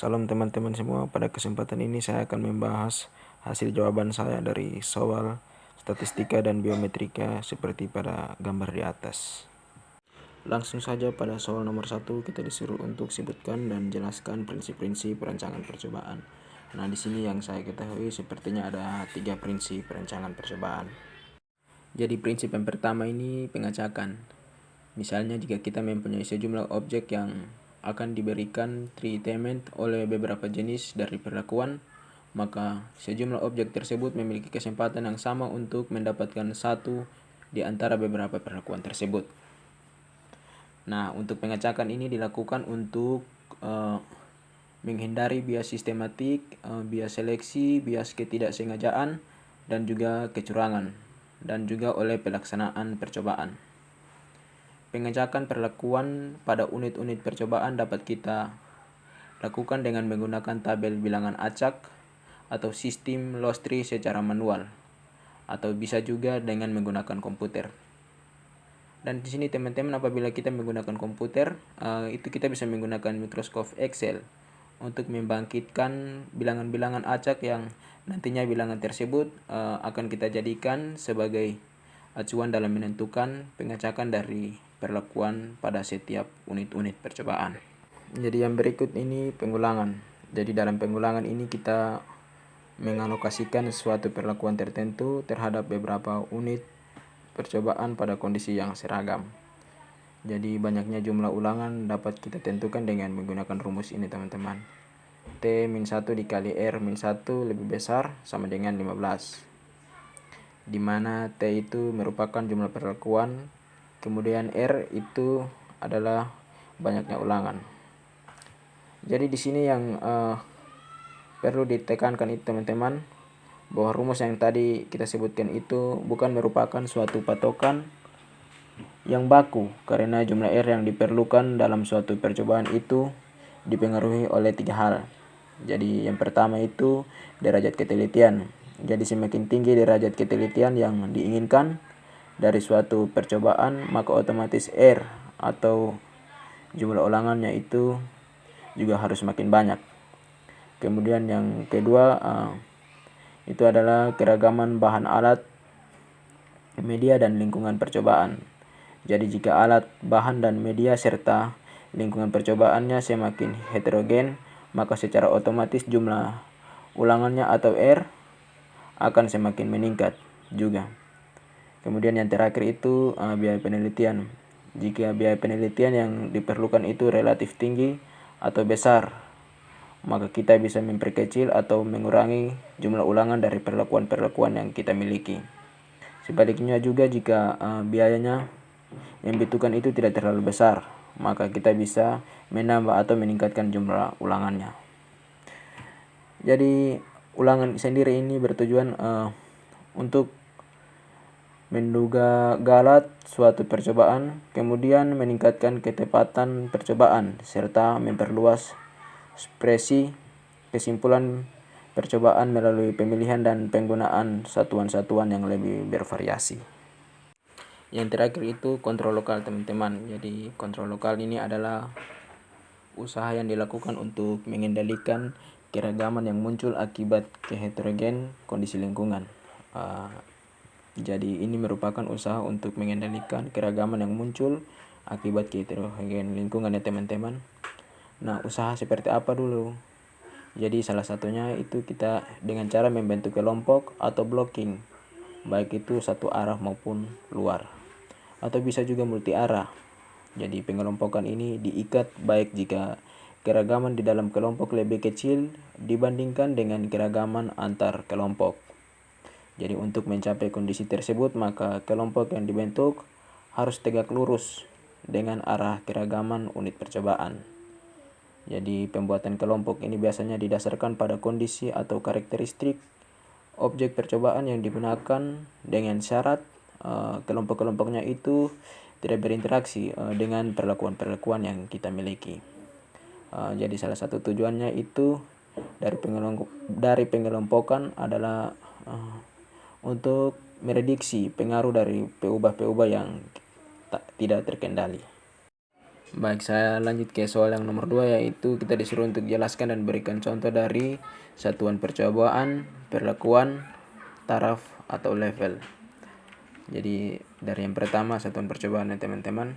Salam teman-teman semua, pada kesempatan ini saya akan membahas hasil jawaban saya dari soal statistika dan biometrika seperti pada gambar di atas. Langsung saja pada soal nomor 1 kita disuruh untuk sebutkan dan jelaskan prinsip-prinsip perancangan percobaan. Nah, di sini yang saya ketahui sepertinya ada 3 prinsip perancangan percobaan. Jadi prinsip yang pertama ini pengacakan. Misalnya jika kita mempunyai sejumlah objek yang akan diberikan treatment oleh beberapa jenis dari perlakuan, maka sejumlah objek tersebut memiliki kesempatan yang sama untuk mendapatkan satu di antara beberapa perlakuan tersebut. Nah, untuk pengacakan ini dilakukan untuk menghindari bias sistematik, bias seleksi, bias ketidaksengajaan, dan juga kecurangan, dan juga oleh pelaksanaan percobaan. Pengacakan perlakuan pada unit-unit percobaan dapat kita lakukan dengan menggunakan tabel bilangan acak atau sistem loss tree secara manual, atau bisa juga dengan menggunakan komputer. Dan di sini teman-teman, apabila kita menggunakan komputer, itu kita bisa menggunakan Microsoft Excel untuk membangkitkan bilangan-bilangan acak yang nantinya bilangan tersebut akan kita jadikan sebagai acuan dalam menentukan pengacakan dari perlakuan pada setiap unit-unit percobaan. Jadi yang berikut ini pengulangan. Jadi dalam pengulangan ini kita mengalokasikan suatu perlakuan tertentu terhadap beberapa unit percobaan pada kondisi yang seragam. Jadi banyaknya jumlah ulangan dapat kita tentukan dengan menggunakan rumus ini teman-teman. T-1 dikali R-1 lebih besar sama dengan 15. Di mana T itu merupakan jumlah perlakuan, kemudian R itu adalah banyaknya ulangan. Jadi di sini yang perlu ditekankan itu teman-teman, bahwa rumus yang tadi kita sebutkan itu bukan merupakan suatu patokan yang baku, karena jumlah R yang diperlukan dalam suatu percobaan itu dipengaruhi oleh 3 hal. Jadi yang pertama itu derajat ketelitian. Jadi semakin tinggi derajat ketelitian yang diinginkan dari suatu percobaan, maka otomatis R atau jumlah ulangannya itu juga harus makin banyak. Kemudian yang kedua itu adalah keragaman bahan alat, media, dan lingkungan percobaan. Jadi jika alat, bahan, dan media serta lingkungan percobaannya semakin heterogen, maka secara otomatis jumlah ulangannya atau R akan semakin meningkat juga. Kemudian yang terakhir itu biaya penelitian. Jika biaya penelitian yang diperlukan itu relatif tinggi atau besar, maka kita bisa memperkecil atau mengurangi jumlah ulangan dari perlakuan-perlakuan yang kita miliki. Sebaliknya juga jika biayanya yang dibutuhkan itu tidak terlalu besar, maka kita bisa menambah atau meningkatkan jumlah ulangannya. Jadi ulangan sendiri ini bertujuan untuk menduga galat suatu percobaan, kemudian meningkatkan ketepatan percobaan, serta memperluas ekspresi kesimpulan percobaan melalui pemilihan dan penggunaan satuan-satuan yang lebih bervariasi. Yang terakhir itu kontrol lokal teman-teman. Jadi kontrol lokal ini adalah usaha yang dilakukan untuk mengendalikan keragaman yang muncul akibat keheterogen kondisi lingkungan. Jadi ini merupakan usaha untuk mengendalikan keragaman yang muncul akibat keheterogen lingkungan ya teman-teman. Nah, usaha seperti apa dulu? Jadi salah satunya itu kita dengan cara membentuk kelompok atau blocking, baik itu satu arah maupun luar, atau bisa juga multi arah. Jadi pengelompokan ini diikat baik jika keragaman di dalam kelompok lebih kecil dibandingkan dengan keragaman antar kelompok. Jadi untuk mencapai kondisi tersebut, maka kelompok yang dibentuk harus tegak lurus dengan arah keragaman unit percobaan. Jadi pembuatan kelompok ini biasanya didasarkan pada kondisi atau karakteristik objek percobaan yang digunakan dengan syarat kelompok-kelompoknya itu tidak berinteraksi dengan perlakuan-perlakuan yang kita miliki. Jadi salah satu tujuannya itu dari pengelompokan adalah untuk merediksi pengaruh dari peubah-peubah yang tidak terkendali. Baik, saya lanjut ke soal yang nomor 2, yaitu kita disuruh untuk jelaskan dan berikan contoh dari satuan percobaan, perlakuan, taraf, atau level. Jadi dari yang pertama satuan percobaan ya teman-teman.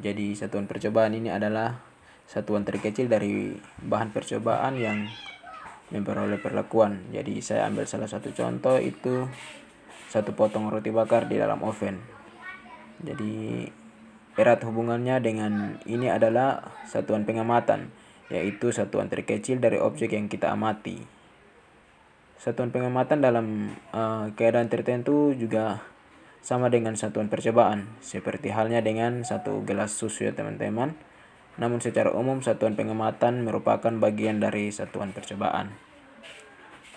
Jadi satuan percobaan ini adalah satuan terkecil dari bahan percobaan yang memperoleh perlakuan. Jadi saya ambil salah satu contoh, itu satu potong roti bakar di dalam oven. Jadi erat hubungannya dengan ini adalah satuan pengamatan, yaitu satuan terkecil dari objek yang kita amati. Satuan pengamatan dalam keadaan tertentu juga sama dengan satuan percobaan, seperti halnya dengan satu gelas susu ya teman-teman. Namun secara umum satuan pengamatan merupakan bagian dari satuan percobaan.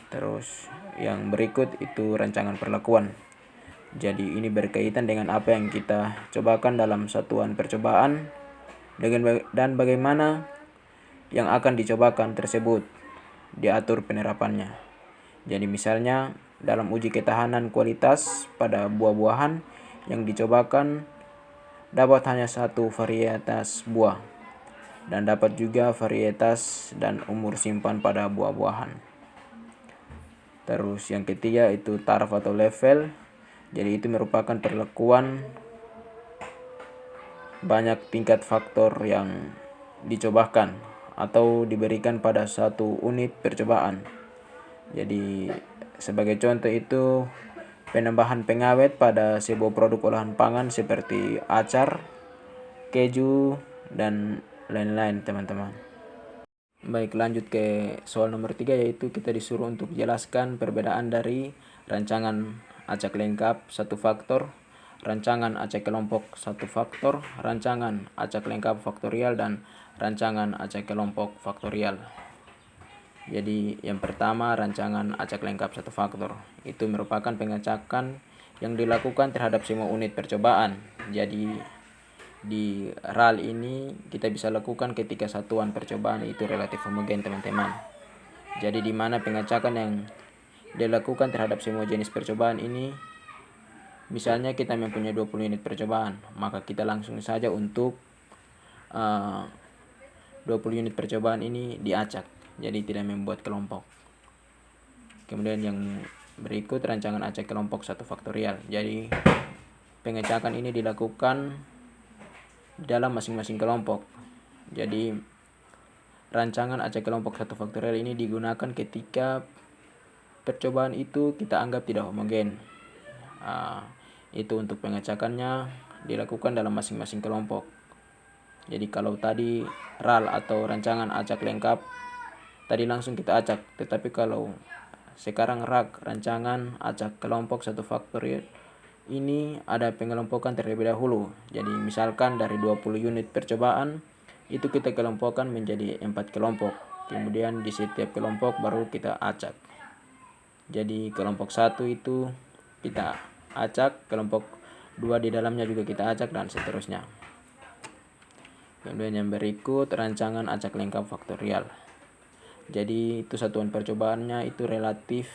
Terus yang berikut itu rancangan perlakuan. Jadi ini berkaitan dengan apa yang kita cobakan dalam satuan percobaan dan bagaimana yang akan dicobakan tersebut diatur penerapannya. Jadi misalnya dalam uji ketahanan kualitas pada buah-buahan yang dicobakan dapat hanya satu varietas buah dan dapat juga varietas dan umur simpan pada buah-buahan. Terus yang ketiga itu taraf atau level. Jadi itu merupakan perlakuan banyak tingkat faktor yang dicobakan atau diberikan pada satu unit percobaan. Jadi sebagai contoh itu penambahan pengawet pada sebuah produk olahan pangan seperti acar, keju, dan lain-lain teman-teman. Baik, lanjut ke soal nomor 3, yaitu kita disuruh untuk jelaskan perbedaan dari rancangan acak lengkap satu faktor, rancangan acak kelompok satu faktor, rancangan acak lengkap faktorial, dan rancangan acak kelompok faktorial. Jadi yang pertama rancangan acak lengkap satu faktor. Itu merupakan pengacakan yang dilakukan terhadap semua unit percobaan. Jadi di RAL ini kita bisa lakukan ketika satuan percobaan itu relatif homogen teman-teman. Jadi di mana pengacakan yang dilakukan terhadap semua jenis percobaan ini, misalnya kita mempunyai 20 unit percobaan, maka kita langsung saja untuk 20 unit percobaan ini diacak, jadi tidak membuat kelompok. Kemudian yang berikut rancangan acak kelompok satu faktorial. Jadi pengecakan ini dilakukan dalam masing-masing kelompok. Jadi rancangan acak kelompok satu faktorial ini digunakan ketika percobaan itu kita anggap tidak homogen. Itu untuk pengecakannya dilakukan dalam masing-masing kelompok. Jadi kalau tadi RAL atau rancangan acak lengkap tadi langsung kita acak, tetapi kalau sekarang rancangan acak kelompok satu faktorial ini ada pengelompokan terlebih dahulu. Jadi misalkan dari 20 unit percobaan itu kita kelompokkan menjadi 4 kelompok. Kemudian di setiap kelompok baru kita acak. Jadi kelompok 1 itu kita acak, kelompok 2 di dalamnya juga kita acak, dan seterusnya. Kemudian yang berikut rancangan acak lengkap faktorial. Jadi itu satuan percobaannya itu relatif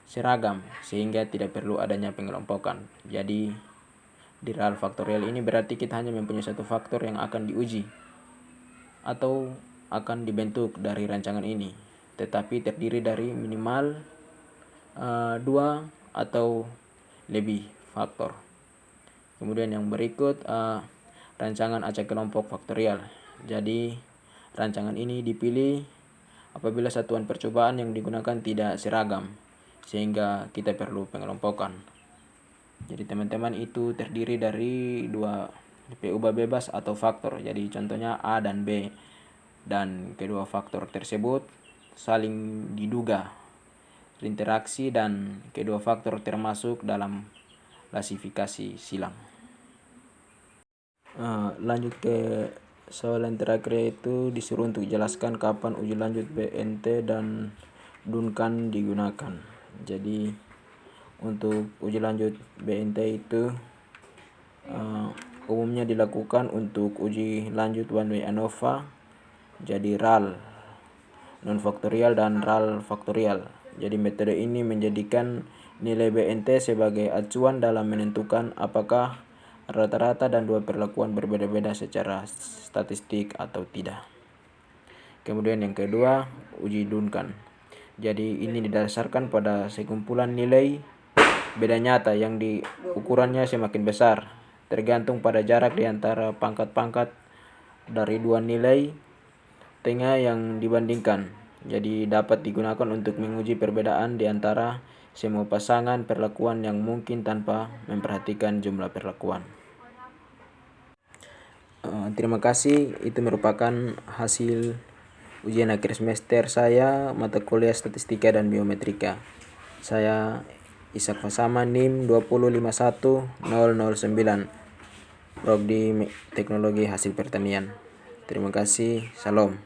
seragam sehingga tidak perlu adanya pengelompokan. Jadi di RAL faktorial ini berarti kita hanya mempunyai satu faktor yang akan diuji atau akan dibentuk dari rancangan ini, tetapi terdiri dari minimal 2 atau lebih faktor. Kemudian yang berikut rancangan acak kelompok faktorial. Jadi rancangan ini dipilih apabila satuan percobaan yang digunakan tidak seragam sehingga kita perlu pengelompokan. Jadi teman-teman itu terdiri dari 2 PU bebas atau faktor. Jadi contohnya A dan B, dan kedua faktor tersebut saling diduga berinteraksi dan kedua faktor termasuk dalam klasifikasi silang. Lanjut ke soal yang terakhir, yaitu disuruh untuk jelaskan kapan uji lanjut BNT dan Duncan digunakan. Jadi untuk uji lanjut BNT itu umumnya dilakukan untuk uji lanjut one way ANOVA, jadi RAL non faktorial dan RAL faktorial. Jadi metode ini menjadikan nilai BNT sebagai acuan dalam menentukan apakah rata-rata dan dua perlakuan berbeda-beda secara statistik atau tidak. Kemudian yang kedua, uji Duncan. Jadi ini didasarkan pada sekumpulan nilai beda nyata yang ukurannya semakin besar, tergantung pada jarak di antara pangkat-pangkat dari dua nilai tengah yang dibandingkan. Jadi dapat digunakan untuk menguji perbedaan di antara semua pasangan perlakuan yang mungkin tanpa memperhatikan jumlah perlakuan. Terima kasih. Itu merupakan hasil ujian akhir semester saya mata kuliah statistika dan biometrika. Saya Ishak Fasama, NIM 2051009, Prodi Teknologi Hasil Pertanian. Terima kasih. Salam.